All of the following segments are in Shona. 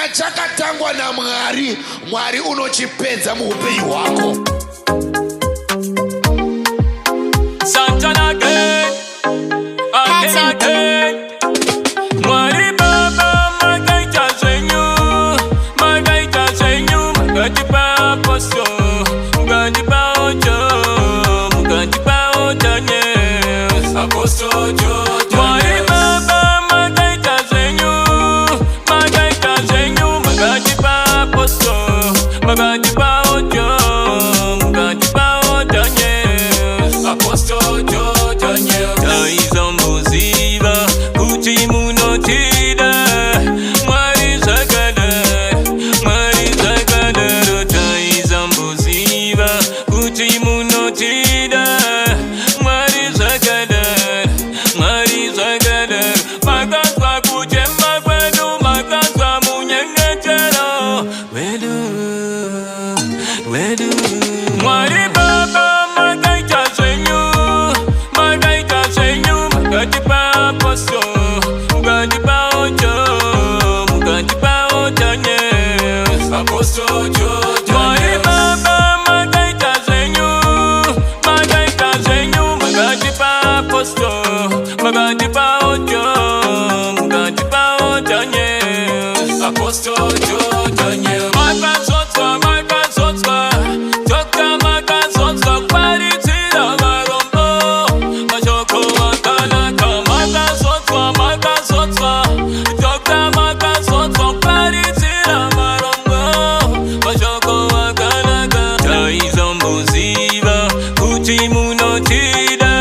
kana chakatangwa naMwari, Mwari unochipedza muupenyu hwako. Satan again, again. Mwari Baba magaita zenyu, mugandi pa posto, mugandi pa ojo, mugandi pa otanye, aposto ojo. Mwari Baba magaita zenyu, mugandi pa posto, mugandi pa ojo, mugandi pa otanye, aposto ojo. Taizambuziva kuti munotida, Mwari zakadaro. Taizambuziva kuti munotida, Mwari zakadaro. Makazwa kuchema kwedu, makazwa munyengetero wedu. Mwari Baba magaita zenyu, mugandi pa posto, mugandi pa ojo, mugandi pa otanye, aposto ojo. Mwari Baba magaita zenyu, mugandi pa posto, mugandi pa ojo, mugandi pa otanye, aposto ojo. Makazotwa, toka makazotwa, paritira varombo, mashoko wakanaka. Makazotwa, toka makazotwa, paritira varombo, mashoko wakanaka. Taizambuziva kuti munotida,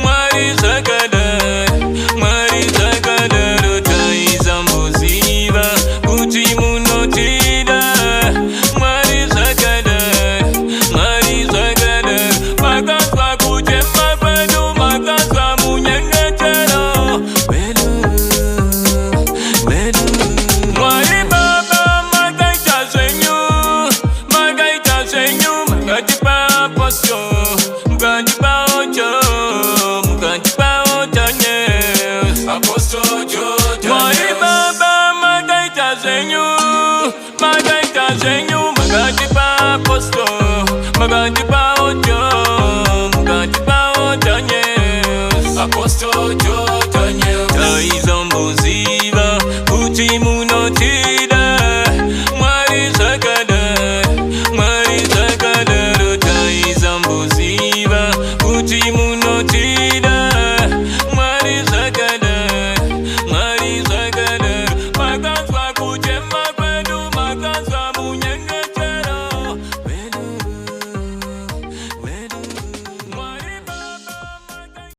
Mwari zakadaro. Taizambuziva kuti munotida, Mwari zakadaro. Makazwa kuchema kwedu, makazwa munyengetero wedu. Mwari Baba magaita zenyu, mugandi pa posto, mugandi pa ojo, mugandi pa otanye, aposto ojo. Mwari Baba magaita zenyu, mugandi pa posto, mugandi pa ojo, mugandi pa otanye, aposto ojo. Taizambuziva kuti munotida,